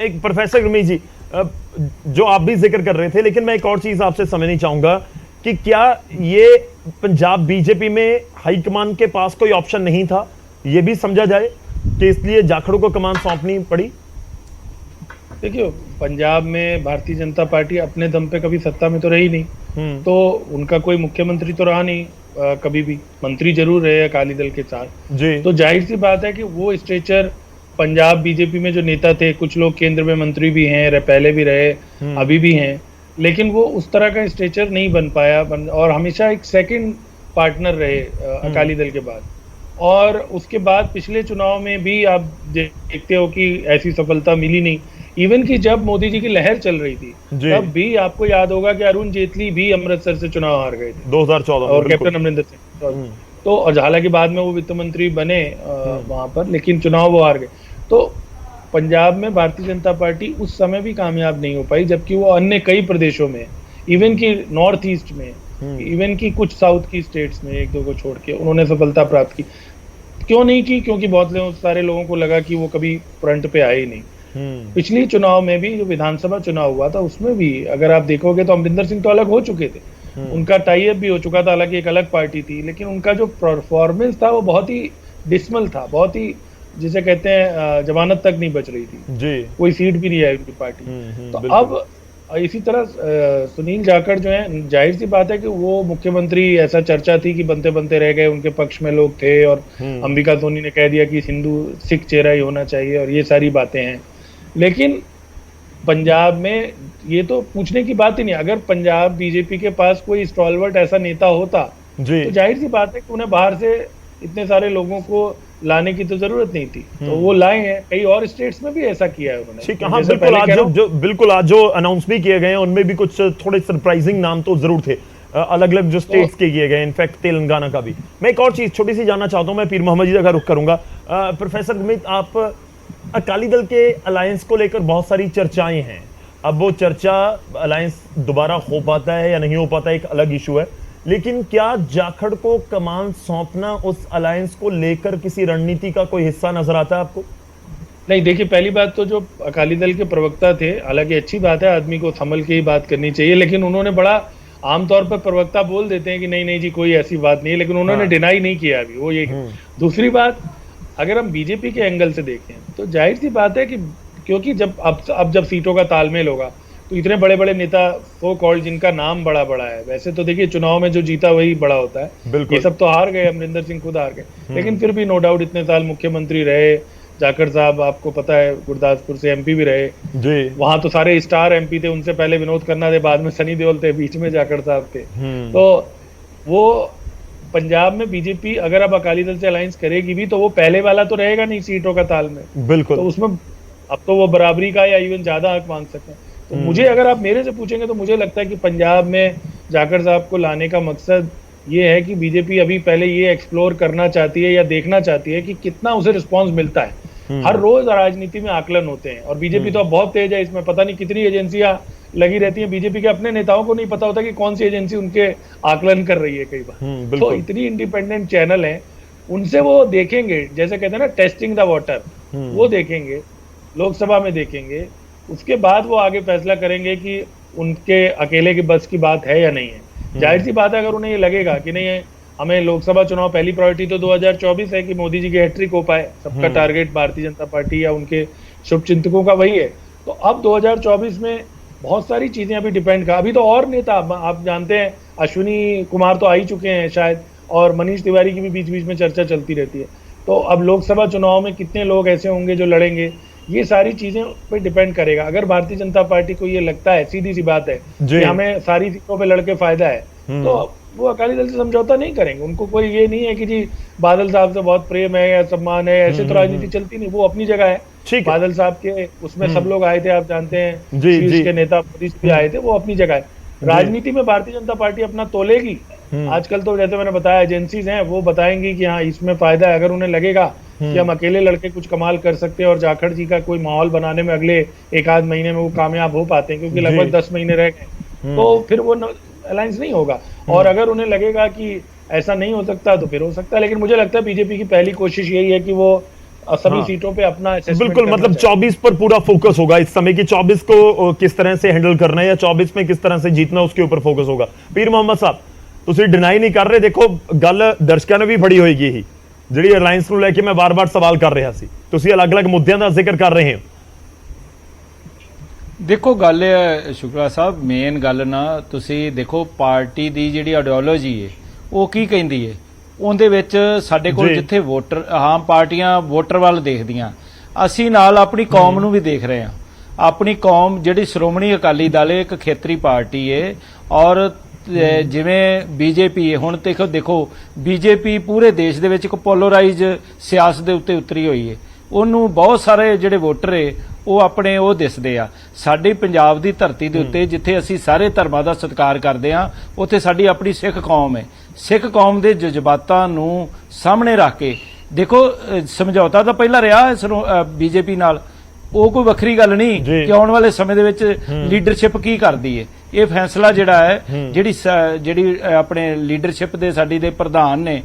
एक प्रोफेसर गुरमीत जी, जो आप भी जिक्र कर रहे थे, लेकिन मैं एक और चीज आपसे समझनी चाहूंगा कि क्या ये पंजाब बीजेपी में हाईकमान के पास कोई ऑप्शन नहीं था, ये भी समझा जाए कि इसलिए जाखड़ को कमान सौंपनी पड़ी? देखिए, पंजाब में भारतीय जनता पार्टी अपने दम पे कभी सत्ता में तो रही नहीं, तो उनका कोई मुख्यमंत्री तो रहा नहीं, कभी भी मंत्री जरूर रहे अकाली दल के साथ जी। तो जाहिर सी बात है कि वो स्ट्रेचर पंजाब बीजेपी में जो नेता थे, कुछ लोग केंद्र में मंत्री भी हैं, पहले भी रहे, अभी भी हैं, लेकिन वो उस तरह का स्ट्रेचर नहीं बन पाया, और हमेशा एक सेकंड पार्टनर रहे अकाली दल के बाद। और उसके बाद पिछले चुनाव में भी आप देखते हो कि ऐसी सफलता मिली नहीं। इवन कि जब मोदी जी की लहर चल रही थी तब भी आपको याद होगा कि अरुण जेटली भी अमृतसर से चुनाव हार गए थे 2014 और कैप्टन अमरिंदर सिंह तो, और हालांकि बाद में वो वित्त मंत्री बने वहां पर, लेकिन चुनाव वो हार गए। तो पंजाब में भारतीय जनता पार्टी उस समय भी कामयाब नहीं हो पाई, जबकि वो अन्य कई प्रदेशों में, इवन की नॉर्थ ईस्ट में, इवन की कुछ साउथ की स्टेट्स में, एक दो को छोड़ के उन्होंने सफलता प्राप्त की। क्यों नहीं की? क्योंकि बहुत सारे लोगों को लगा कि वो कभी फ्रंट पे आए ही नहीं। पिछली चुनाव में भी, जो विधानसभा चुनाव हुआ था, उसमें भी अगर आप देखोगे तो अमरिंदर सिंह तो अलग हो चुके थे, उनका टाई अप भी हो चुका था, हालांकि एक अलग पार्टी थी, लेकिन उनका जो परफॉर्मेंस था वो बहुत ही डिसमल था, बहुत ही, जिसे कहते हैं, जमानत तक नहीं बच रही थी जी, कोई सीट भी नहीं आई उनकी पार्टी। तो अब इसी तरह सुनील जाखड़ जो है, जाहिर सी बात है कि वो मुख्यमंत्री, ऐसा चर्चा थी कि बनते बनते रह गए, उनके पक्ष में लोग थे, और अंबिका सोनी ने कह दिया कि हिंदू सिख चेहरा ही होना चाहिए, और ये सारी बातें हैं। लेकिन पंजाब में ये तो पूछने की बात ही नहीं। अगर पंजाब बीजेपी के पास कोई स्टॉलवर्ट ऐसा नेता होता तो जाहिर सी बात है कि उन्हें बाहर से इतने सारे लोगों को लाने की तो जरूरत नहीं थी, तो वो लाए हैं। कई और स्टेट्स में भी ऐसा किया है उन्होंने। ठीक है, हाँ, बिल्कुल आज जो अनाउंस भी किए गए हैं उनमें भी कुछ थोड़े सरप्राइजिंग नाम तो जरूर थे, अलग अलग जो स्टेट्स के किए गए, इनफैक्ट तेलंगाना का भी। मैं एक और चीज छोटी सी जानना चाहता हूं, मैं पीर मोहम्मद जी का रुख करूंगा। प्रोफेसर गुरमीत, आप अकाली दल के अलायंस को लेकर बहुत सारी चर्चाएं हैं, अब वो चर्चा अलायंस दोबारा हो पाता है या नहीं हो पाता एक अलग इशू है, लेकिन क्या जाखड़ को कमान सौंपना उस अलायंस को लेकर किसी रणनीति का कोई हिस्सा नजर आता है आपको? नहीं, देखिए, पहली बात तो जो अकाली दल के प्रवक्ता थे, हालांकि अच्छी बात है, आदमी को संभल के ही बात करनी चाहिए, लेकिन उन्होंने बड़ा, आमतौर पर प्रवक्ता बोल देते हैं कि नहीं नहीं जी कोई ऐसी बात नहीं है, लेकिन उन्होंने डिनाई नहीं किया अभी वो ये। दूसरी बात, अगर हम बीजेपी के एंगल से देखें तो जाहिर सी बात है कि क्योंकि जब सीटों का तालमेल होगा तो इतने बड़े बड़े नेता सो कॉल्ड, जिनका नाम बड़ा बड़ा है, वैसे तो देखिए चुनाव में जो जीता वही बड़ा होता है, ये सब तो हार गए, अमरिंदर सिंह खुद हार गए, लेकिन फिर भी नो डाउट इतने साल मुख्यमंत्री रहे। जाखड़ साहब, आपको पता है, गुरदासपुर से एमपी भी रहे जी, वहां तो सारे स्टार एमपी थे, उनसे पहले विनोद खन्ना थे, बाद में सनी देओल थे, बीच में जाखड़ साहब थे। तो वो पंजाब में बीजेपी अगर अब अकाली दल से अलायंस करेगी भी तो वो पहले वाला तो रहेगा नहीं सीटों का तालमेल, बिल्कुल, तो उसमें अब तो वो बराबरी का या इवन ज्यादा हक मांग सकते हैं। तो मुझे, अगर आप मेरे से पूछेंगे तो मुझे लगता है कि पंजाब में जाखड़ साहब को लाने का मकसद ये है कि बीजेपी अभी पहले ये एक्सप्लोर करना चाहती है या देखना चाहती है कि कितना उसे रिस्पॉन्स मिलता है। हर रोज राजनीति में आकलन होते हैं, और बीजेपी तो अब बहुत तेज है इसमें, पता नहीं कितनी एजेंसियां लगी रहती हैं, बीजेपी के अपने नेताओं को नहीं पता होता कि कौन सी एजेंसी उनके आकलन कर रही है कई बार। तो इतनी इंडिपेंडेंट चैनल है, उनसे वो देखेंगे, जैसे कहते हैं ना, टेस्टिंग द वाटर, वो देखेंगे, लोकसभा में देखेंगे, उसके बाद वो आगे फैसला करेंगे कि उनके अकेले की बस की बात है या नहीं है। जाहिर सी बात है, अगर उन्हें ये लगेगा कि नहीं है, हमें लोकसभा चुनाव, पहली प्रायोरिटी तो 2024 है कि मोदी जी की हैट्रिक हो पाए, सबका टारगेट भारतीय जनता पार्टी या उनके शुभचिंतकों का वही है। तो अब 2024 में बहुत सारी चीजें अभी डिपेंड कर, अभी तो और नेता आप जानते हैं, अश्विनी कुमार तो आ ही चुके हैं शायद, और मनीष तिवारी की भी बीच बीच में चर्चा चलती रहती है। तो अब लोकसभा चुनाव में कितने लोग ऐसे होंगे जो लड़ेंगे, ये सारी चीजें पे डिपेंड करेगा। अगर भारतीय जनता पार्टी को ये लगता है, सीधी सी बात है, कि हमें सारी सीटों पे लड़के फायदा है, तो वो अकाली दल से समझौता नहीं करेंगे। उनको कोई ये नहीं है कि जी बादल साहब से बहुत प्रेम है या सम्मान है, ऐसे तो राजनीति चलती नहीं, वो अपनी जगह है। बादल साहब के उसमें सब लोग आए थे, आप जानते हैं, शीर्ष के नेता मोदी भी आए थे, वो अपनी जगह है। राजनीति में भारतीय जनता पार्टी अपना तोलेगी। आजकल तो जैसे मैंने बताया, एजेंसीज हैं, वो बताएंगी कि हाँ इसमें फायदा है। अगर उन्हें लगेगा कि हम अकेले लड़के कुछ कमाल कर सकते हैं और जाखड़ जी का कोई माहौल बनाने में अगले एक आध महीने में वो कामयाब हो पाते हैं, क्योंकि लगभग 10 महीने रह गए, तो फिर वो अलायंस नहीं होगा। और अगर उन्हें लगेगा कि ऐसा नहीं हो सकता तो फिर हो सकता है, लेकिन मुझे लगता है बीजेपी की पहली कोशिश यही है कि वो सभी हाँ। सीटों पे अपना assessment बिल्कुल, करना मतलब चाहिए। 24 पर पूरा फोकस होगा इस समय कि 24 को किस तरह से हैंडल करना है या 24 में किस तरह से जीतना, उसके ऊपर फोकस होगा। पीर मोहम्मद साहब, ਤੁਸੀਂ ਡਿਨਾਈ ਨਹੀਂ ਕਰ ਰਹੇ, ਦੇਖੋ ਗੱਲ ਦਰਸ਼ਕਾਂ ਨੇ ਵੀ ਬੜੀ ਹੋਏਗੀ ਇਹੀ ਜਿਹੜੀ ਅਲਾਈਅੰਸ ਨੂੰ ਲੈ ਕੇ ਮੈਂ ਵਾਰ-ਵਾਰ ਸਵਾਲ ਕਰ ਰਿਹਾ ਸੀ, ਤੁਸੀਂ ਅਲੱਗ-ਅਲੱਗ ਮੁੱਦਿਆਂ ਦਾ ਜ਼ਿਕਰ ਕਰ ਰਹੇ ਹੋ। ਦੇਖੋ ਗੱਲ ਇਹ ਹੈ ਸ਼ੁਕਲਾ ਸਾਹਿਬ, ਮੇਨ ਗੱਲ ਨਾ ਤੁਸੀਂ ਦੇਖੋ ਪਾਰਟੀ ਦੀ ਜਿਹੜੀ ਆਈਡੀਓਲੋਜੀ ਹੈ ਉਹ ਕੀ ਕਹਿੰਦੀ ਹੈ, ਉਹਦੇ ਵਿੱਚ ਸਾਡੇ ਕੋਲ ਜੀ। ਜਿੱਥੇ ਵੋਟਰ ਆਮ ਪਾਰਟੀਆਂ ਵੋਟਰ ਵੱਲ ਦੇਖਦੀਆਂ, ਅਸੀਂ ਨਾਲ ਆਪਣੀ ਕੌਮ ਨੂੰ ਵੀ ਦੇਖ ਰਹੇ ਹਾਂ। ਆਪਣੀ ਕੌਮ ਜਿਹੜੀ ਸ਼੍ਰੋਮਣੀ ਅਕਾਲੀ ਦਲ ਹੈ ਇੱਕ ਖੇਤਰੀ ਪਾਰਟੀ ਹੈ, ਔਰ ਜਿਵੇਂ ਬੀਜੇਪੀ ਹੈ ਹੁਣ ਦੇਖੋ ਬੀਜੇਪੀ ਪੂਰੇ ਦੇਸ਼ ਦੇ ਵਿੱਚ ਇੱਕ ਪੋਲਰਾਈਜ਼ ਸਿਆਸਤ ਦੇ ਉੱਤੇ ਉਤਰੀ ਹੋਈ ਹੈ। ਉਹਨੂੰ ਬਹੁਤ ਸਾਰੇ ਜਿਹੜੇ ਵੋਟਰ ਹੈ ਉਹ ਆਪਣੇ ਉਹ ਦਿਸਦੇ ਆ। ਸਾਡੀ ਪੰਜਾਬ ਦੀ ਧਰਤੀ ਦੇ ਉੱਤੇ ਜਿੱਥੇ ਅਸੀਂ ਸਾਰੇ ਧਰਮਾਂ ਦਾ ਸਤਿਕਾਰ ਕਰਦੇ ਆ, ਉੱਥੇ ਸਾਡੀ ਆਪਣੀ ਸਿੱਖ ਕੌਮ ਹੈ। ਸਿੱਖ ਕੌਮ ਦੇ ਜਜ਼ਬਾਤਾਂ ਨੂੰ ਸਾਹਮਣੇ ਰੱਖ ਕੇ ਦੇਖੋ ਸਮਝੌਤਾ ਤਾਂ ਪਹਿਲਾਂ ਰਿਹਾ ਬੀਜੇਪੀ ਨਾਲ, ਉਹ ਕੋਈ ਵੱਖਰੀ ਗੱਲ ਨਹੀਂ ਕਿ ਆਉਣ ਵਾਲੇ ਸਮੇਂ ਦੇ ਵਿੱਚ ਲੀਡਰਸ਼ਿਪ ਕੀ ਕਰਦੀ ਹੈ। ਇਹ ਫੈਸਲਾ ਜਿਹੜਾ ਹੈ ਜਿਹੜੀ ਆਪਣੇ ਲੀਡਰਸ਼ਿਪ ਦੇ ਸਾਡੀ ਦੇ ਪ੍ਰਧਾਨ ਨੇ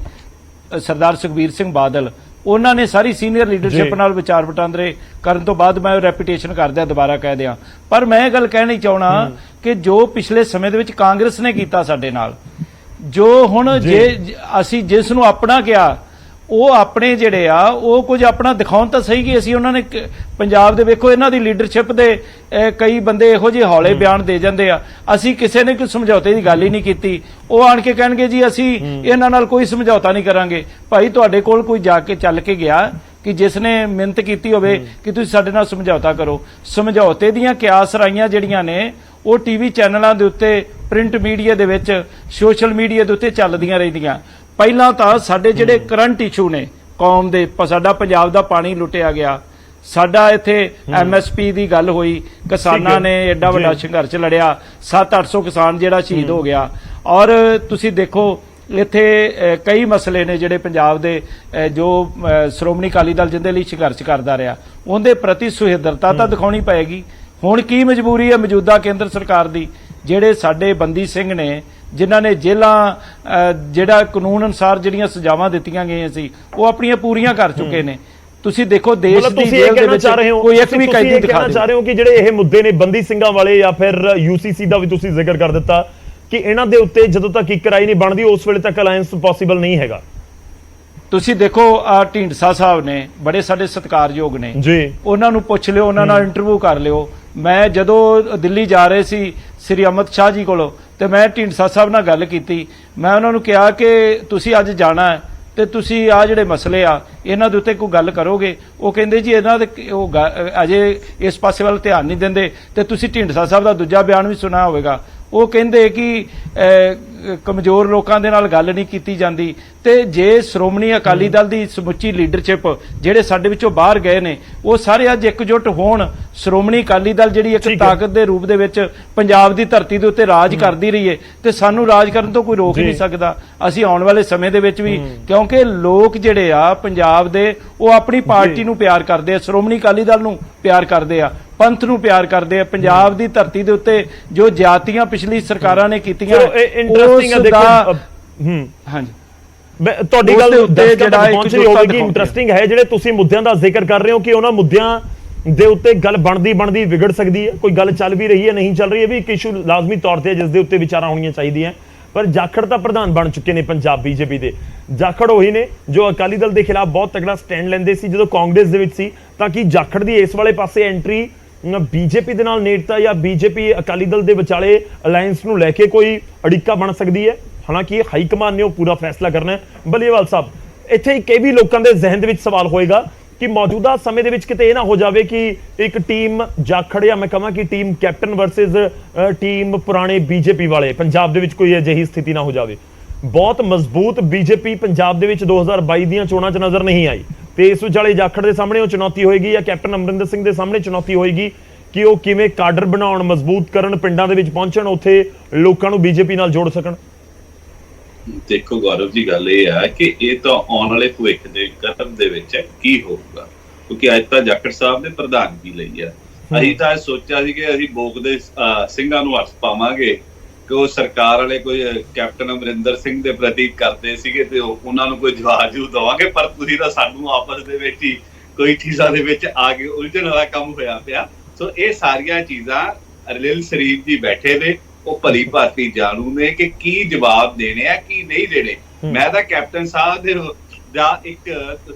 ਸਰਦਾਰ ਸੁਖਬੀਰ ਸਿੰਘ ਬਾਦਲ, ਉਹਨਾਂ ਨੇ ਸਾਰੀ ਸੀਨੀਅਰ ਲੀਡਰਸ਼ਿਪ ਨਾਲ ਵਿਚਾਰ ਵਟਾਂਦਰੇ ਕਰਨ ਤੋਂ ਬਾਅਦ ਮੈਂ ਰੈਪੂਟੇਸ਼ਨ ਕਰਦਿਆਂ ਦੁਬਾਰਾ ਕਹਿ ਦਿਆਂ, ਪਰ ਮੈਂ ਇਹ ਗੱਲ ਕਹਿਣੀ ਚਾਹਣਾ ਕਿ ਜੋ ਪਿਛਲੇ ਸਮੇਂ ਦੇ ਵਿੱਚ ਕਾਂਗਰਸ ਨੇ ਕੀਤਾ ਸਾਡੇ ਨਾਲ, ਜੋ ਹੁਣ ਜੇ ਅਸੀਂ ਜਿਸ ਨੂੰ ਆਪਣਾ ਕਿਹਾ, ਉਹ ਆਪਣੇ ਜਿਹੜੇ ਆ ਉਹ ਕੁਝ ਆਪਣਾ ਦਿਖਾਉਣ ਤਾਂ ਸਹੀ ਕਿ ਅਸੀਂ ਉਹਨਾਂ ਨੇ ਪੰਜਾਬ ਦੇ ਵੇਖੋ ਇਹਨਾਂ ਦੀ ਲੀਡਰਸ਼ਿਪ ਦੇ ਕਈ ਬੰਦੇ ਇਹੋ ਜਿਹੇ ਹੌਲੇ ਬਿਆਨ ਦੇ ਜਾਂਦੇ ਆ। ਅਸੀਂ ਕਿਸੇ ਨੇ ਕੋਈ ਸਮਝੌਤੇ ਦੀ ਗੱਲ ਹੀ ਨਹੀਂ ਕੀਤੀ, ਉਹ ਆਣ ਕੇ ਕਹਿਣਗੇ ਜੀ ਅਸੀਂ ਇਹਨਾਂ ਨਾਲ ਕੋਈ ਸਮਝੌਤਾ ਨਹੀਂ ਕਰਾਂਗੇ। ਭਾਈ ਤੁਹਾਡੇ ਕੋਲ ਕੋਈ ਜਾ ਕੇ ਚੱਲ ਕੇ ਗਿਆ ਕਿ ਜਿਸ ਨੇ ਮਿਹਨਤ ਕੀਤੀ ਹੋਵੇ ਕਿ ਤੁਸੀਂ ਸਾਡੇ ਨਾਲ ਸਮਝੌਤਾ ਕਰੋ। ਸਮਝੌਤੇ ਦੀਆਂ ਕਿਆਸ ਰਾਈਆਂ ਜਿਹੜੀਆਂ ਨੇ ਉਹ ਟੀਵੀ ਚੈਨਲਾਂ ਦੇ ਉੱਤੇ, ਪ੍ਰਿੰਟ ਮੀਡੀਆ ਦੇ ਵਿੱਚ, ਸੋਸ਼ਲ ਮੀਡੀਆ ਦੇ ਉੱਤੇ ਚੱਲਦੀਆਂ ਰਹਿੰਦੀਆਂ। ਪਹਿਲਾਂ ਤਾਂ ਸਾਡੇ ਜਿਹੜੇ ਕਰੰਟ ਇਸ਼ੂ ਨੇ ਕੌਮ ਦੇ, ਸਾਡਾ ਪੰਜਾਬ ਦਾ ਪਾਣੀ ਲੁੱਟਿਆ ਗਿਆ, ਸਾਡਾ ਇੱਥੇ ਐਮਐਸਪੀ ਦੀ ਗੱਲ ਹੋਈ, ਕਿਸਾਨਾਂ ਨੇ ਐਡਾ ਵੱਡਾ ਸੰਘਰਸ਼ ਲੜਿਆ, 700-800 ਕਿਸਾਨ ਜਿਹੜਾ ਸ਼ਹੀਦ ਹੋ ਗਿਆ। ਔਰ ਤੁਸੀਂ ਦੇਖੋ ਇੱਥੇ ਕਈ ਮਸਲੇ ਨੇ ਜਿਹੜੇ ਪੰਜਾਬ ਦੇ ਜੋ ਸ਼੍ਰੋਮਣੀ ਅਕਾਲੀ ਦਲ ਜਿਹਦੇ ਲਈ ਸੰਘਰਸ਼ ਕਰਦਾ ਰਿਹਾ, ਉਹਦੇ ਪ੍ਰਤੀ ਸੁਹਿਰਦਤਾ ਤਾਂ ਦਿਖਾਉਣੀ ਪਏਗੀ। ਹੁਣ ਕੀ ਮਜਬੂਰੀ ਹੈ ਮੌਜੂਦਾ ਕੇਂਦਰ ਸਰਕਾਰ ਦੀ, ਜਿਹੜੇ ਸਾਡੇ ਬੰਦੀ ਸਿੰਘ ਨੇ ਜਿਨ੍ਹਾਂ ਨੇ ਜੇਲਾਂ ਜਿਹੜਾ ਕਾਨੂੰਨ ਅਨੁਸਾਰ ਜਿਹੜੀਆਂ ਸਜ਼ਾਵਾਂ ਦਿੱਤੀਆਂ ਗਈਆਂ ਸੀ ਉਹ ਆਪਣੀਆਂ ਪੂਰੀਆਂ ਕਰ ਚੁੱਕੇ ਨੇ। ਤੁਸੀਂ ਦੇਖੋ ਦੇਸ਼ ਦੀ ਜੇਲ੍ਹ ਦੇ ਵਿੱਚ ਕੋਈ ਇੱਕ ਵੀ ਕੈਦੀ ਦਿਖਾ ਦਿਓ। ਚਾਹ ਰਹੇ ਹੋ ਕਿ ਜਿਹੜੇ ਇਹ ਮੁੱਦੇ ਨੇ ਬੰਦੀ ਸਿੰਘਾਂ ਵਾਲੇ ਜਾਂ ਫਿਰ ਯੂਸੀਸੀ ਦਾ ਵੀ ਤੁਸੀਂ ਜ਼ਿਕਰ ਕਰ ਦਿੱਤਾ ਕਿ ਇਹਨਾਂ ਦੇ ਉੱਤੇ ਜਦੋਂ ਤੱਕ ਇੱਕ ਰਾਈ ਨਹੀਂ ਬਣਦੀ ਉਸ ਵੇਲੇ ਤੱਕ ਅਲਾਈਅੰਸ ਪੋਸੀਬਲ ਨਹੀਂ ਹੈਗਾ। ਤੁਸੀਂ ਦੇਖੋ ਢੀਂਡਸਾ ਸਾਹਿਬ ਨੇ ਬੜੇ ਸਾਡੇ ਸਤਿਕਾਰਯੋਗ ਨੇ ਜੀ, ਉਹਨਾਂ ਨੂੰ ਪੁੱਛ ਲਿਓ, ਉਹਨਾਂ ਨਾਲ ਇੰਟਰਵਿਊ ਕਰ ਲਿਓ। ਮੈਂ ਜਦੋਂ ਦਿੱਲੀ ਜਾ ਰਹੇ ਸੀ ਸ੍ਰੀ ਅਮਿਤ ਸ਼ਾਹ ਜੀ ਕੋਲੋਂ ਤੇ ਮੈਂ ਢੀਂਡਸਾ ਸਾਹਿਬ ਨਾਲ ਗੱਲ ਕੀਤੀ। ਮੈਂ ਉਹਨਾਂ ਨੂੰ ਕਿਹਾ ਕਿ ਤੁਸੀਂ ਅੱਜ ਜਾਣਾ ਹੈ ਤੇ ਤੁਸੀਂ ਆ ਜਿਹੜੇ ਮਸਲੇ ਆ ਇਹਨਾਂ ਦੇ ਉੱਤੇ ਕੋਈ ਗੱਲ ਕਰੋਗੇ? ਉਹ ਕਹਿੰਦੇ ਜੀ ਇਹਨਾਂ ਦੇ ਉਹ ਅਜੇ ਇਸ ਪਾਸੇ ਵੱਲ ਧਿਆਨ ਨਹੀਂ ਦਿੰਦੇ। ਤੇ ਤੁਸੀਂ ਢੀਂਡਸਾ ਸਾਹਿਬ ਦਾ ਦੂਜਾ ਬਿਆਨ ਵੀ ਸੁਣਿਆ ਹੋਵੇਗਾ, ਉਹ ਕਹਿੰਦੇ ਕਿ ਕਮਜ਼ੋਰ ਲੋਕਾਂ ਦੇ ਨਾਲ ਗੱਲ ਨਹੀਂ ਕੀਤੀ ਜਾਂਦੀ। ਤੇ ਜੇ ਸ਼੍ਰੋਮਣੀ ਅਕਾਲੀ ਦਲ ਦੀ ਸਮੁੱਚੀ ਲੀਡਰਸ਼ਿਪ ਜਿਹੜੇ ਸਾਡੇ ਵਿੱਚੋਂ ਬਾਹਰ ਗਏ ਨੇ ਉਹ ਸਾਰੇ ਅੱਜ ਇਕਜੁੱਟ ਹੋਣ, ਸ਼੍ਰੋਮਣੀ ਅਕਾਲੀ ਦਲ ਜਿਹੜੀ ਇੱਕ ਤਾਕਤ ਦੇ ਰੂਪ ਦੇ ਵਿੱਚ ਪੰਜਾਬ ਦੀ ਧਰਤੀ ਦੇ ਉੱਤੇ ਰਾਜ ਕਰਦੀ ਰਹੀ ਹੈ ਤੇ ਸਾਨੂੰ ਰਾਜ ਕਰਨ ਤੋਂ ਕੋਈ ਰੋਕ ਨਹੀਂ ਸਕਦਾ। ਅਸੀਂ ਆਉਣ ਵਾਲੇ ਸਮੇਂ ਦੇ ਵਿੱਚ ਵੀ, ਕਿਉਂਕਿ ਲੋਕ ਜਿਹੜੇ ਆ ਪੰਜਾਬ ਦੇ ਉਹ ਆਪਣੀ ਪਾਰਟੀ ਨੂੰ ਪਿਆਰ ਕਰਦੇ ਆ, ਸ਼੍ਰੋਮਣੀ ਅਕਾਲੀ ਦਲ ਨੂੰ ਪਿਆਰ ਕਰਦੇ ਆ, ਪੰਥ ਨੂੰ ਪਿਆਰ ਕਰਦੇ ਆ। ਪੰਜਾਬ ਦੀ ਧਰਤੀ ਦੇ ਉੱਤੇ ਜੋ ਜਾਤੀਆਂ ਪਿਛਲੀ ਸਰਕਾਰਾਂ ਨੇ ਕੀਤੀਆਂ ਇੰਟਰਸਟਿੰਗ ਹੈ। ਦੇਖੋ ਹਾਂਜੀ ਤੁਹਾਡੀ ਗੱਲ ਜਿਹੜਾ ਪਹੁੰਚ ਰਹੀ ਹੋਵੇਗੀ, ਇੰਟਰਸਟਿੰਗ ਹੈ ਜਿਹੜੇ ਤੁਸੀਂ ਮੁੱਦਿਆਂ ਦਾ ਜ਼ਿਕਰ ਕਰ ਰਹੇ ਹੋ ਕਿ ਉਹਨਾਂ ਮੁੱਦਿਆਂ ਦੇ ਉੱਤੇ ਗੱਲ ਬਣਦੀ ਵਿਗੜ ਸਕਦੀ ਹੈ। ਕੋਈ ਗੱਲ ਚੱਲ ਵੀ ਰਹੀ ਹੈ, ਨਹੀਂ ਚੱਲ ਰਹੀ ਹੈ, ਵੀ ਇੱਕ ਇਸ਼ੂ ਲਾਜ਼ਮੀ ਤੌਰ ਤੇ ਜਿਸ ਦੇ ਉੱਤੇ ਵਿਚਾਰਾਂ ਹੋਣੀਆਂ ਚਾਹੀਦੀਆਂ। ਪਰ ਜਾਖੜ ਤਾਂ ਪ੍ਰਧਾਨ ਬਣ ਚੁੱਕੇ ਨੇ ਪੰਜਾਬ ਬੀਜੇਪੀ ਦੇ। ਜਾਖੜ ਉਹੀ ਨੇ ਜੋ ਅਕਾਲੀ ਦਲ ਦੇ ਖਿਲਾਫ ਬਹੁਤ ਤਗੜਾ ਸਟੈਂਡ ਲੈਂਦੇ ਸੀ ਜਦੋਂ ਕਾਂਗਰਸ ਦੇ ਵਿੱਚ ਸੀ, ਤਾਂ ਕਿ ਜਾਖੜ ਦੀ ਇਸ ਵਾਲੇ ਪਾਸੇ ਐਂਟਰੀ ਬੀਜੇਪੀ ਦੇ ਨਾਲ ਨੇੜਤਾ ਜਾਂ ਬੀਜੇਪੀ ਅਕਾਲੀ ਦਲ ਦੇ ਵਿਚਾਲੇ ਅਲਾਈਅੰਸ ਨੂੰ ਲੈ ਕੇ ਕੋਈ ਅੜਿੱਕਾ ਬਣ ਸਕਦੀ ਹੈ। ਹਾਲਾਂਕਿ ਹਾਈ ਕਮਾਨ ਨੇ ਉਹ ਪੂਰਾ ਫੈਸਲਾ ਕਰਨਾ ਹੈ। ਬਲੀਵਾਲ ਸਾਹਿਬ, ਇੱਥੇ ਕਈ ਵੀ ਲੋਕਾਂ ਦੇ ਜ਼ਿਹਨ ਦੇ ਵਿੱਚ ਸਵਾਲ ਹੋਏਗਾ ਕਿ ਮੌਜੂਦਾ ਸਮੇਂ ਦੇ ਵਿੱਚ ਕਿਤੇ ਇਹ ਨਾ ਹੋ ਜਾਵੇ ਕਿ ਇੱਕ ਟੀਮ ਜਾਖੜ ਜਾਂ ਮੈਂ ਕਹਾਂ ਕਿ ਟੀਮ ਕੈਪਟਨ ਵਰਸਸ ਟੀਮ ਪੁਰਾਣੇ ਬੀਜੇਪੀ ਵਾਲੇ ਪੰਜਾਬ ਦੇ ਵਿੱਚ ਕੋਈ ਅਜਿਹੀ ਸਥਿਤੀ ਨਾ ਹੋ ਜਾਵੇ। ਬਹੁਤ ਮਜ਼ਬੂਤ ਬੀਜੇਪੀ ਪੰਜਾਬ ਦੇ ਵਿੱਚ 2022 ਦੀਆਂ ਚੋਣਾਂ 'ਚ ਨਜ਼ਰ ਨਹੀਂ ਆਈ ਤੇ ਇਸ ਵਿਚਾਲੇ ਜਾਖੜ ਦੇ ਸਾਹਮਣੇ ਉਹ ਚੁਣੌਤੀ ਹੋਏਗੀ ਜਾਂ ਕੈਪਟਨ ਅਮਰਿੰਦਰ ਸਿੰਘ ਦੇ ਸਾਹਮਣੇ ਚੁਣੌਤੀ ਹੋਏਗੀ ਕਿ ਉਹ ਕਿਵੇਂ ਕਾਡਰ ਬਣਾਉਣ, ਮਜ਼ਬੂਤ ਕਰਨ, ਪਿੰਡਾਂ ਦੇ ਵਿੱਚ ਪਹੁੰਚਣ, ਉੱਥੇ ਲੋਕਾਂ ਨੂੰ ਬੀਜੇਪੀ ਨਾਲ ਜੋੜ ਸਕਣ। ਦੇਖੋ ਗੌਰਵ ਜੀ, ਗੱਲ ਇਹ ਹੈ ਕਿ ਇਹ ਤਾਂ ਆਉਣ ਵਾਲੇ ਭਵਿੱਖ ਦੇ ਕਰਮ ਦੇ ਵਿੱਚ ਕੀ ਹੋਊਗਾ, ਕਿਉਂਕਿ ਅੱਜ ਤਾਂ ਜਾਖੜ ਸਾਹਿਬ ਨੇ ਪ੍ਰਧਾਨਗੀ ਲਈ ਹੈ। ਅਸੀਂ ਤਾਂ ਸੋਚਿਆ ਸੀ ਕਿ ਅਸੀਂ ਬੋਕ ਦੇ ਸਿੰਘਾਂ ਨੂੰ ਹੱਥ ਪਾਵਾਂਗੇ ਕਿ ਉਹ ਸਰਕਾਰ ਵਾਲੇ ਕੋਈ ਕੈਪਟਨ ਅਮਰਿੰਦਰ ਸਿੰਘ ਦੇ ਪ੍ਰਤੀ ਕਰਦੇ ਸੀਗੇ ਤੇ ਉਹਨਾਂ ਨੂੰ ਕੋਈ ਜਵਾਬ ਦੇਵਾਂਗੇ, ਪਰ ਤੁਸੀਂ ਤਾਂ ਸਾਨੂੰ ਆਪਸ ਦੇ ਵਿੱਚ ਹੀ ਕੋਈ ਚੀਜ਼ਾਂ ਦੇ ਵਿੱਚ ਆ ਕੇ ਉਲਝਣ ਵਾਲਾ ਕੰਮ ਹੋਇਆ ਪਿਆ। ਸੋ ਇਹ ਸਾਰੀਆਂ ਚੀਜ਼ਾਂ ਅਰਲਿਲ ਸ਼ਰੀਫ ਜੀ ਬੈਠੇ ਨੇ, ਉਹ ਭਲੀ ਭਾਂਤੀ ਜਾਣੂ ਨੇ ਕਿ ਕੀ ਜਵਾਬ ਦੇਣੇ ਆ ਕੀ ਨਹੀਂ ਦੇਣੇ। ਮੈਂ ਤਾਂ ਕੈਪਟਨ ਸਾਹਿਬ ਦੇ ਦਾ ਇੱਕ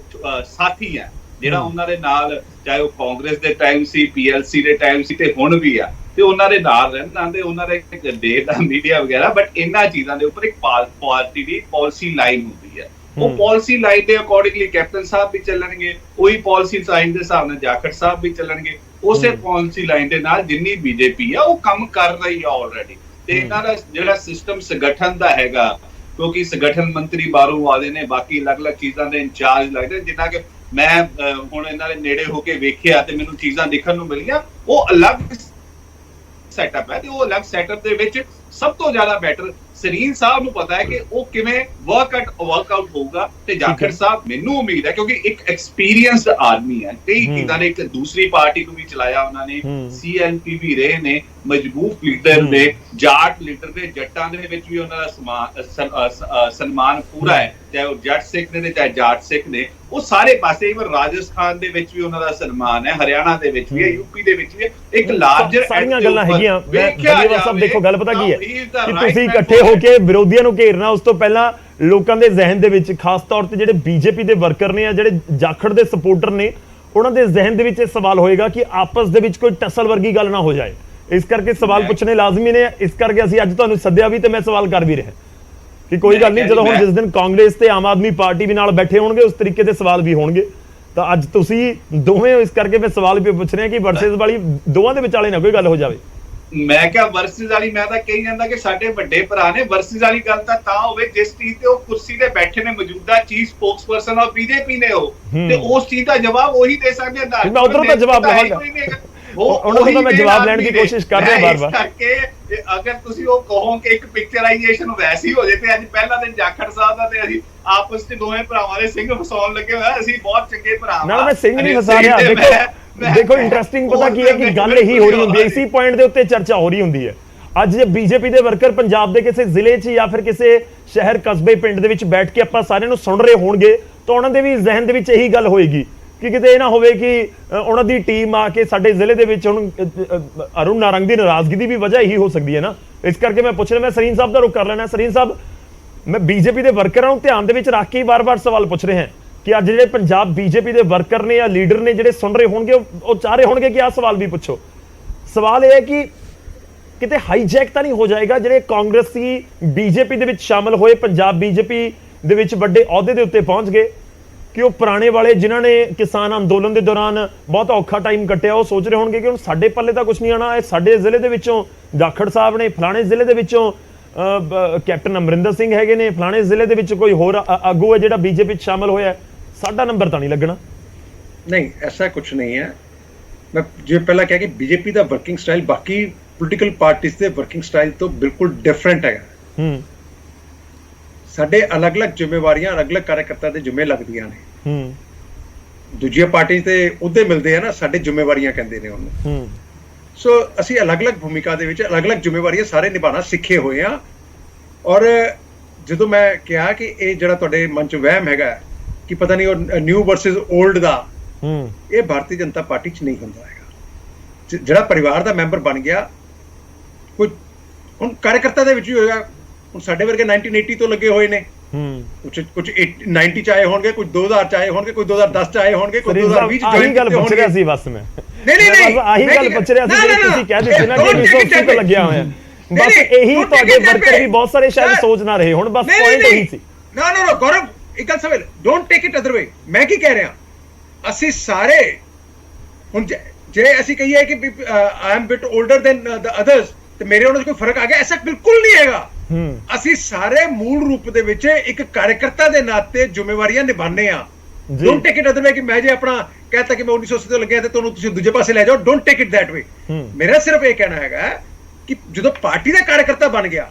ਸਾਥੀ ਆ ਜਿਹੜਾ ਉਹਨਾਂ ਦੇ ਨਾਲ, ਚਾਹੇ ਉਹ ਕਾਂਗਰਸ ਦੇ ਟਾਈਮ ਸੀ, PLC ਦੇ ਟਾਈਮ ਸੀ ਤੇ ਹੁਣ ਵੀ ਆ, ਤੇ ਉਹਨਾਂ ਦੇ ਨਾਲ ਰਹਿਣਾ ਤੇ ਉਹਨਾਂ ਦੇ ਦੇਸ਼ ਦਾ ਮੀਡੀਆ ਵਗੈਰਾ। ਬਟ ਇਹਨਾਂ ਚੀਜ਼ਾਂ ਦੇ ਉੱਪਰ ਇੱਕ ਪਾਰਟੀ ਦੀ ਪਾਲਿਸੀ ਲਾਈਨ ਹੁੰਦੀ ਹੈ, ਉਹ ਪਾਲਿਸੀ ਲਾਈਨ ਦੇ ਅਕੋਰਡਿੰਗਲੀ ਕੈਪਟਨ ਸਾਹਿਬ ਵੀ ਚੱਲਣਗੇ, ਉਹੀ ਪਾਲਿਸੀ ਲਾਈਨ ਦੇ ਹਿਸਾਬ ਨਾਲ ਜਾਖੜ ਸਾਹਿਬ ਵੀ ਚੱਲਣਗੇ, ਉਸੇ ਪਾਲਿਸੀ ਲਾਈਨ ਦੇ ਨਾਲ ਜਿੰਨੀ BJP ਆ ਉਹ ਕੰਮ ਕਰ ਰਹੀ ਆ ਆਲਰੇਡੀ। ਤੇ ਇਹਨਾਂ ਦਾ ਜਿਹੜਾ ਸਿਸਟਮ ਸੰਗਠਨ ਦਾ ਹੈਗਾ, ਕਿਉਂਕਿ ਸੰਗਠਨ ਮੰਤਰੀ ਬਾਹਰੋਂ ਆਦੇ ਨੇ, ਬਾਕੀ ਅਲੱਗ-ਅਲੱਗ ਚੀਜ਼ਾਂ ਦੇ ਇੰਚਾਰਜ ਲੱਗਦੇ, ਜਿੰਨਾ ਕਿ ਮੈਂ ਹੁਣ ਇਹਨਾਂ ਦੇ ਨੇੜੇ ਹੋ ਕੇ ਵੇਖਿਆ ਤੇ ਮੈਨੂੰ ਚੀਜ਼ਾਂ ਦੇਖਣ ਨੂੰ ਮਿਲੀਆਂ, ਉਹ ਅਲੱਗ ਸੈਟਅਪ ਹੈ। ਤੇ ਉਹ ਅਲੱਗ ਸੈਟਅਪ ਦੇ ਵਿੱਚ ਸਭ ਤੋਂ ਜ਼ਿਆਦਾ ਬੈਟਰ ਸਰੀਨ ਸਾਹਿਬ ਨੂੰ ਪਤਾ ਹੈ ਕਿ ਉਹ ਕਿਵੇਂ ਵਰਕਆਊਟ ਹੋਊਗਾ। ਤੇ ਜਾਖੜ ਸਾਹਿਬ, ਮੈਨੂੰ ਉਮੀਦ ਹੈ ਕਿਉਂਕਿ ਇੱਕ ਐਕਸਪੀਰੀਅੰਸਡ ਆਦਮੀ ਹੈ, ਕਈ ਚੀਜ਼ਾਂ ਨੇ, ਇੱਕ ਦੂਸਰੀ ਪਾਰਟੀ ਨੂੰ ਵੀ ਚਲਾਇਆ ਉਹਨਾਂ ਨੇ, CNP ਵੀ ਰਹੇ ਨੇ, ਮਜ਼ਬੂਤ ਲੀਡਰ ਨੇ, ਜਾਟ ਲੀਡਰ ਦੇ, ਜੱਟਾਂ ਦੇ ਵਿੱਚ ਵੀ ਉਹਨਾਂ ਦਾ ਸਨਮਾਨ ਪੂਰਾ ਹੈ, ਚਾਹੇ ਉਹ ਜੱਟ ਸਿੱਖ ਨੇ ਤੇ ਚਾਹੇ ਜਾਟ ਸਿੱਖ ਨੇ, ਉਹ ਸਾਰੇ ਪਾਸੇ। ਇਵਨ ਰਾਜਸਥਾਨ ਦੇ ਵਿੱਚ ਵੀ ਉਹਨਾਂ ਦਾ ਸਨਮਾਨ ਹੈ, ਹਰਿਆਣਾ ਦੇ ਵਿੱਚ ਵੀ ਹੈ, UP ਦੇ ਵਿੱਚ ਵੀ ਹੈ। ਇੱਕ ਲਾਰਜਰ ਸਾਰੀਆਂ ਗੱਲਾਂ ਹੈਗੀਆਂ। ਸਭ ਦੇਖੋ, ਗੱਲ ਪਤਾ ਕੀ ਹੈ ਕਿ ਤੁਸੀਂ ਇਕੱਠੇ ਹੋ ਕੇ ਵਿਰੋਧੀਆਂ ਨੂੰ ਘੇਰਨਾ, ਉਸ ਤੋਂ ਪਹਿਲਾਂ ਲੋਕਾਂ ਦੇ ਜ਼ਿਹਨ ਦੇ ਵਿੱਚ, ਖਾਸ ਤੌਰ ਤੇ ਜਿਹੜੇ BJP ਦੇ ਵਰਕਰ ਨੇ, ਜਿਹੜੇ ਜਾਖੜ ਦੇ ਸਪੋਰਟਰ ਨੇ, ਉਹਨਾਂ ਦੇ ਜ਼ਿਹਨ ਦੇ ਵਿੱਚ ਇਹ ਸਵਾਲ ਹੋਏਗਾ ਕਿ ਆਪਸ ਦੇ ਵਿੱਚ ਕੋਈ ਟਸਲ ਵਰਗੀ ਗੱਲ ਨਾ ਹੋ ਜਾਏ। ਇਸ ਕਰਕੇ ਸਵਾਲ ਪੁੱਛਣੇ ਲਾਜ਼ਮੀ ਨੇ। ਇਸ ਕਰਕੇ ਅਸੀਂ ਅੱਜ ਤੁਹਾਨੂੰ ਸੱਦਿਆ ਵੀ ਤੇ ਮੈਂ ਸਵਾਲ ਕਰ ਵੀ ਰਿਹਾ ਕਿ ਕੋਈ ਗੱਲ ਨਹੀਂ, ਜਦੋਂ ਹੁਣ ਜਿਸ ਦਿਨ ਕਾਂਗਰਸ ਤੇ ਆਮ ਆਦਮੀ ਪਾਰਟੀ ਵੀ ਨਾਲ ਬੈਠੇ ਹੋਣਗੇ, ਉਸ ਤਰੀਕੇ ਦੇ ਸਵਾਲ ਵੀ ਹੋਣਗੇ। ਤਾਂ ਅੱਜ ਤੁਸੀਂ ਦੋਵੇਂ ਹੋ, ਇਸ ਕਰਕੇ ਮੈਂ ਸਵਾਲ ਵੀ ਪੁੱਛ ਰਿਹਾ ਕਿ ਵਰਸਸ ਵਾਲੀ ਦੋਵਾਂ ਦੇ ਵਿਚਾਲੇ ਨਾ ਕੋਈ ਗੱਲ ਹੋ ਜਾਵੇ। ਮੈਂ ਕਿਹਾ ਵਰਸਸ ਵਾਲੀ, ਮੈਂ ਤਾਂ ਕਹੀ ਜਾਂਦਾ ਕਿ ਸਾਡੇ ਵੱਡੇ ਭਰਾ ਨੇ। ਵਰਸਸ ਵਾਲੀ ਗੱਲ ਤਾਂ ਹੋਵੇ ਜਿਸ ਚੀਜ਼ ਤੇ ਉਹ ਕੁਰਸੀ ਤੇ ਬੈਠੇ ਨੇ, ਮੌਜੂਦਾ ਚੀਫ ਸਪੋਕਸਪਰਸਨ ਆਫ BJP ਨੇ ਉਹ, ਤੇ ਉਸ ਚੀਜ਼ ਦਾ ਜਵਾਬ ਉਹੀ ਦੇ ਸਕਦੇ ਆ। ਮੈਂ ਉਧਰੋਂ ਦਾ ਜਵਾਬ ਲਵਾਂਗਾ, ਉਹਨਾਂ ਤੋਂ ਮੈਂ ਜਵਾਬ ਲੈਣ ਦੀ ਕੋਸ਼ਿਸ਼ ਕਰ ਰਿਹਾ ਬਾਰ-ਬਾਰ। ਕਰਕੇ ਅਗਰ ਤੁਸੀਂ ਉਹ ਕਹੋ ਕਿ ਇੱਕ ਪਿਕਚਰਾਈਜੇਸ਼ਨ ਵੈਸੀ ਹੋ ਜੇ, ਤੇ ਅੱਜ ਪਹਿਲਾ ਦਿਨ ਜਾਖੜ ਸਾਹਿਬ ਦਾ ਤੇ ਅਸੀਂ ਆਪਸ ਵਿੱਚ ਦੋਵੇਂ ਭਰਾਵਾਂ ਦੇ ਸਿੰਘ ਫਸਾਉਣ ਲੱਗੇ ਹੋਇਆ। ਅਸੀਂ ਬਹੁਤ ਚੰਗੇ ਭਰਾ। ਨਾ, ਮੈਂ ਸਿੰਘ ਨਹੀਂ ਫਸਾ ਰਿਹਾ। ਦੇਖੋ ਇੰਟਰਸਟਿੰਗ ਪਤਾ ਕੀ ਹੈ ਕਿ ਗੱਲ ਇਹੀ ਹੋ ਰਹੀ ਹੁੰਦੀ ਹੈ, ਇਸੇ ਪੁਆਇੰਟ ਦੇ ਉੱਤੇ ਚਰਚਾ ਹੋ ਰਹੀ ਹੁੰਦੀ ਹੈ। ਅੱਜ ਜੇ BJP ਦੇ ਵਰਕਰ ਪੰਜਾਬ ਦੇ ਕਿਸੇ ਜ਼ਿਲ੍ਹੇ 'ਚ ਜਾਂ ਫਿਰ ਕਿਸੇ ਸ਼ਹਿਰ, ਕਸਬੇ, ਪਿੰਡ ਦੇ ਵਿੱਚ ਬੈਠ ਕੇ ਆਪਾਂ ਸਾਰਿਆਂ ਨੂੰ ਸੁਣ ਰਹੇ ਹੋਣਗੇ, ਤਾਂ ਉਹਨਾਂ ਦੇ ਵੀ ਜ਼ਿਹਨ ਦੇ ਵਿੱਚ ਇਹੀ ਗੱਲ ਹੋਏਗੀ ਕਿ ਕਿਤੇ ਇਹ ਨਾ ਹੋਵੇ ਕਿ ਉਹਨਾਂ ਦੀ ਟੀਮ ਆ ਕੇ ਸਾਡੇ ਜ਼ਿਲ੍ਹੇ ਦੇ ਵਿੱਚ, ਹੁਣ ਅਰੁਣ ਨਾਰੰਗ ਦੀ ਨਾਰਾਜ਼ਗੀ ਦੀ ਵੀ ਵਜ੍ਹਾ ਇਹੀ ਹੋ ਸਕਦੀ ਹੈ ਨਾ। ਇਸ ਕਰਕੇ ਮੈਂ ਪੁੱਛ ਰਿਹਾ, ਮੈਂ ਸਰੀਨ ਸਾਹਿਬ ਦਾ ਰੁਖ ਕਰ ਲੈਣਾ। ਸਰੀਨ ਸਾਹਿਬ, ਮੈਂ BJP ਦੇ ਵਰਕਰਾਂ ਨੂੰ ਧਿਆਨ ਦੇ ਵਿੱਚ ਰੱਖ ਕੇ ਵਾਰ-ਵਾਰ ਸਵਾਲ ਪੁੱਛ ਰਿਹਾ ਕਿ ਅੱਜ ਜਿਹੜੇ ਪੰਜਾਬ BJP ਦੇ ਵਰਕਰ ਨੇ ਜਾਂ ਲੀਡਰ ਨੇ ਜਿਹੜੇ ਸੁਣ ਰਹੇ ਹੋਣਗੇ, ਉਹ ਚਾਹ ਰਹੇ ਹੋਣਗੇ ਕਿ ਆਹ ਸਵਾਲ ਵੀ ਪੁੱਛੋ। ਸਵਾਲ ਇਹ ਹੈ ਕਿ ਕਿਤੇ ਹਾਈਜੈਕ ਤਾਂ ਨਹੀਂ ਹੋ ਜਾਏਗਾ ਜਿਹੜੇ ਕਾਂਗਰਸੀ BJP ਦੇ ਵਿੱਚ ਸ਼ਾਮਲ ਹੋਏ, ਪੰਜਾਬ BJP ਦੇ ਵਿੱਚ ਵੱਡੇ ਅਹੁਦੇ ਦੇ ਉੱਤੇ ਪਹੁੰਚ ਗਏ, ਕਿ ਉਹ ਪੁਰਾਣੇ ਵਾਲੇ ਜਿਨ੍ਹਾਂ ਨੇ ਕਿਸਾਨ ਅੰਦੋਲਨ ਦੇ ਦੌਰਾਨ ਬਹੁਤ ਔਖਾ ਟਾਈਮ ਕੱਟਿਆ, ਉਹ ਸੋਚ ਰਹੇ ਹੋਣਗੇ ਕਿ ਹੁਣ ਸਾਡੇ ਪੱਲੇ ਤਾਂ ਕੁਝ ਨਹੀਂ ਆਣਾ, ਇਹ ਸਾਡੇ ਜ਼ਿਲ੍ਹੇ ਦੇ ਵਿੱਚੋਂ ਜਾਖੜ ਸਾਹਿਬ ਨੇ, ਫਲਾਣੇ ਜ਼ਿਲ੍ਹੇ ਦੇ ਵਿੱਚੋਂ ਕੈਪਟਨ ਅਮਰਿੰਦਰ ਸਿੰਘ ਹੈਗੇ ਨੇ, ਫਲਾਣੇ ਜ਼ਿਲ੍ਹੇ ਦੇ ਵਿੱਚ ਕੋਈ ਹੋਰ ਆਗੂ ਹੈ ਜਿਹੜਾ BJP 'ਚ ਸ਼ਾਮਲ ਹੋਇਆ, ਸਾਡਾ ਨੰਬਰ ਤਾਂ ਨਹੀਂ ਲੱਗਣਾ। ਨਹੀਂ, ਐਸਾ ਕੁਝ ਨਹੀਂ ਹੈ। ਮੈਂ ਜਿਵੇਂ ਪਹਿਲਾਂ ਕਿਹਾ ਕਿ BJP ਦਾ ਵਰਕਿੰਗ ਸਟਾਈਲ ਬਾਕੀ ਪੋਲੀਟੀਕਲ ਪਾਰਟੀਆਂ ਦੇ ਵਰਕਿੰਗ ਸਟਾਈਲ ਤੋਂ ਬਿਲਕੁਲ ਡਿਫਰੈਂਟ ਹੈਗਾ। ਸਾਡੇ ਅਲੱਗ-ਅਲੱਗ ਜ਼ਿੰਮੇਵਾਰੀਆਂ, ਅਲੱਗ-ਅਲੱਗ ਕਾਰਜਕਰਤਾ ਦੇ ਜ਼ਿੰਮੇ ਲੱਗਦੀਆਂ ਨੇ। ਦੂਜੀਆਂ ਪਾਰਟੀਆਂ ਤੇ ਅਹੁਦੇ ਮਿਲਦੇ ਆ ਨਾ, ਸਾਡੇ ਜ਼ਿੰਮੇਵਾਰੀਆਂ ਕਹਿੰਦੇ ਨੇ ਉਹਨੂੰ। ਸੋ ਅਸੀਂ ਅਲੱਗ-ਅਲੱਗ ਭੂਮਿਕਾ ਦੇ ਵਿੱਚ ਅਲੱਗ-ਅਲੱਗ ਜ਼ਿੰਮੇਵਾਰੀਆਂ ਸਾਰੇ ਨਿਭਾਉਣਾ ਸਿੱਖੇ ਹੋਏ ਆ। ਔਰ ਜਦੋਂ ਮੈਂ ਕਿਹਾ ਕਿ ਇਹ ਜਿਹੜਾ ਤੁਹਾਡੇ ਮਨ 'ਚ ਵਹਿਮ ਹੈਗਾ ਕਿ ਪਤਾ ਨਹੀਂ ਉਹ ਨਿਊ ਵਰਸਸ 올ਡ ਦਾ, ਇਹ ਭਾਰਤੀ ਜਨਤਾ ਪਾਰਟੀ 'ਚ ਨਹੀਂ ਹੁੰਦਾ ਹੈਗਾ। ਜਿਹੜਾ ਪਰਿਵਾਰ ਦਾ ਮੈਂਬਰ ਬਣ ਗਿਆ, ਕੋਈ ਹੁਣ ਕਾਰਜਕਰਤਾ ਦੇ ਵਿੱਚ ਹੀ ਹੋਏਗਾ। ਹੁਣ ਸਾਡੇ ਵਰਗੇ 1980 ਤੋਂ ਲੱਗੇ ਹੋਏ ਨੇ, ਕੁਝ 90 ਚ ਆਏ ਹੋਣਗੇ, ਕੁਝ 2000 ਚ ਆਏ ਹੋਣਗੇ, ਕੋਈ 2010 ਚ ਆਏ ਹੋਣਗੇ, ਕੋਈ 2020 ਚ ਆਹੀ ਗੱਲ ਪੁੱਛ ਰਿਹਾ ਸੀ ਬਸ ਮੈਂ। ਨਹੀਂ ਆਹੀ ਗੱਲ ਪੁੱਛ ਰਿਹਾ ਸੀ ਜਿਹੜੀ ਤੁਸੀਂ ਕਹਿ ਦਿੱਤੀ ਨਾ ਕਿ 1980 ਤੋਂ ਲੱਗਿਆ ਹੋਇਆ। ਬਸ ਇਹੀ ਤੁਹਾਡੇ ਵਰਕਰ ਵੀ ਬਹੁਤ ਸਾਰੇ ਸ਼ਾਇਦ ਸੋਚ ਨਾ ਰਹੇ ਹੁਣ, ਬਸ ਪੁਆਇੰਟ ਇਹੀ ਸੀ। ਨਾ ਗੌਰਵ, ਇੱਕ ਗੱਲ ਸਮਝ, don't take it other way. ਮੈਂ ਕੀ ਕਹਿ ਰਿਹਾ, ਅਸੀਂ ਸਾਰੇ ਹੁਣ ਜੇ ਅਸੀਂ ਕਹੀਏ ਕਿ I am bit older than the others, ਤੇ ਮੇਰੇ ਉਹਨਾਂ 'ਚ ਕੋਈ ਫਰਕ ਆ ਗਿਆ, ਐਸਾ ਬਿਲਕੁਲ ਨਹੀਂ ਹੈਗਾ। ਅਸੀਂ ਸਾਰੇ ਮੂਲ ਰੂਪ ਦੇ ਵਿੱਚ ਇੱਕ ਕਾਰਜਕਰਤਾ ਦੇ ਨਾਤੇ ਜ਼ਿੰਮੇਵਾਰੀਆਂ ਨਿਭਾਉਂਦੇ ਆ। Don't take it other way ਕਿ ਮੈਂ ਜੇ ਆਪਣਾ ਕਹਤਾ ਕਿ ਮੈਂ 1980 ਤੋਂ ਲੱਗਿਆ ਤੇ ਤੁਹਾਨੂੰ ਤੁਸੀਂ ਦੂਜੇ ਪਾਸੇ ਲੈ ਜਾਓ, don't take it that way. ਮੇਰਾ ਸਿਰਫ ਇਹ ਕਹਿਣਾ ਹੈਗਾ ਕਿ ਜਦੋਂ ਪਾਰਟੀ ਦਾ ਕਾਰਜਕਰਤਾ ਬਣ ਗਿਆ,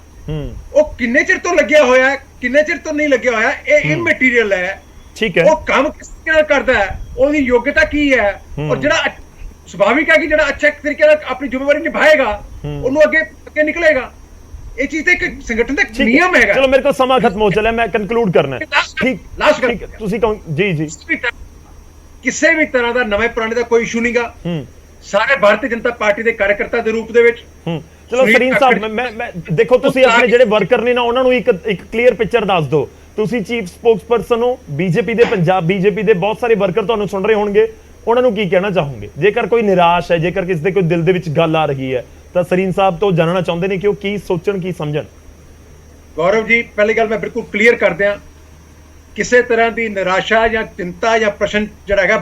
ਉਹ ਕਿੰਨੇ ਚਿਰ ਤੋਂ ਲੱਗਿਆ ਹੋਇਆ, ਕਿੰਨੇ ਚਿਰ ਤੋਂ ਨਹੀਂ ਲੱਗਿਆ ਹੋਇਆ, ਇਹ ਇਮੈਟੀਰੀਅਲ ਹੈ। ਠੀਕ ਹੈ, ਉਹ ਕੰਮ ਕਿਸ ਤਰ੍ਹਾਂ ਕਰਦਾ ਹੈ, ਉਹਦੀ ਯੋਗਤਾ ਕੀ ਹੈ, ਔਰ ਜਿਹੜਾ ਸੁਭਾਵਿਕ ਹੈ ਕਿ ਜਿਹੜਾ ਅੱਛੇ ਤਰੀਕੇ ਨਾਲ ਆਪਣੀ ਜ਼ਿੰਮੇਵਾਰੀ ਨਿਭਾਏਗਾ, ਉਹਨੂੰ ਅੱਗੇ ਨਿਕਲੇਗਾ। ਇਹ ਚੀਜ਼ ਤੇ ਇੱਕ ਸੰਗਠਨ ਦਾ ਨਿਯਮ ਹੈਗਾ। ਚਲੋ ਮੇਰੇ ਕੋਲ ਸਮਾਂ ਖਤਮ ਹੋ ਚੱਲਿਆ, ਮੈਂ ਕਨਕਲੂਡ ਕਰਨਾ ਹੈ। ਠੀਕ, ਤੁਸੀਂ ਕਹੋ ਜੀ। ਕਿਸੇ ਵੀ ਤਰ੍ਹਾਂ ਦਾ ਨਵੇਂ ਪੁਰਾਣੇ ਦਾ ਕੋਈ ਇਸ਼ੂ ਨਹੀਂਗਾ। ਸਾਰੇ ਭਾਰਤੀ ਜਨਤਾ ਪਾਰਟੀ ਦੇ ਕਾਰਜਕਰਤਾ ਦੇ ਰੂਪ ਦੇ ਵਿੱਚ ਚਲੋ ਸਰੀਨ ਸਾਹਿਬ ਮੈਂ ਦੇਖੋ ਤੁਸੀਂ ਆਪਣੇ ਜਿਹੜੇ ਵਰਕਰ ਨੇ ਨਾ ਉਹਨਾਂ ਨੂੰ ਇੱਕ ਕਲੀਅਰ ਪਿਕਚਰ ਦੱਸ ਦਿਓ। ਤੁਸੀਂ ਚੀਫ ਸਪੋਕਸਪਰਸਨ ਹੋ ਬੀਜੇਪੀ ਦੇ, ਪੰਜਾਬ ਬੀਜੇਪੀ ਦੇ ਬਹੁਤ ਸਾਰੇ ਵਰਕਰ ਤੁਹਾਨੂੰ ਸੁਣ ਰਹੇ ਹੋਣਗੇ, ਉਹਨਾਂ ਨੂੰ ਕੀ ਕਹਿਣਾ ਚਾਹੋਗੇ? ਜੇਕਰ ਕੋਈ ਨਿਰਾਸ਼ ਹੈ, ਜੇਕਰ ਕਿਸੇ ਦੇ ਕੋਈ ਦਿਲ ਦੇ ਵਿੱਚ ਗੱਲ ਆ ਰਹੀ ਹੈ ਤਾਂ ਸਰੀਨ ਸਾਹਿਬ ਤੋਂ ਜਾਣਨਾ ਚਾਹੁੰਦੇ ਨੇ ਕਿ ਉਹ ਕੀ ਸੋਚਣ ਕੀ ਸਮਝਣ। ਗੌਰਵ ਜੀ, ਪਹਿਲੀ ਗੱਲ ਮੈਂ ਬਿਲਕੁਲ ਕਲੀਅਰ ਕਰ ਦਿਆਂ, ਕਿਸੇ ਤਰ੍ਹਾਂ ਦੀ ਨਿਰਾਸ਼ਾ ਜਾਂ ਚਿੰਤਾ ਜਾਂ ਪ੍ਰਸ਼ਨ ਜਿਹੜਾ ਹੈਗਾ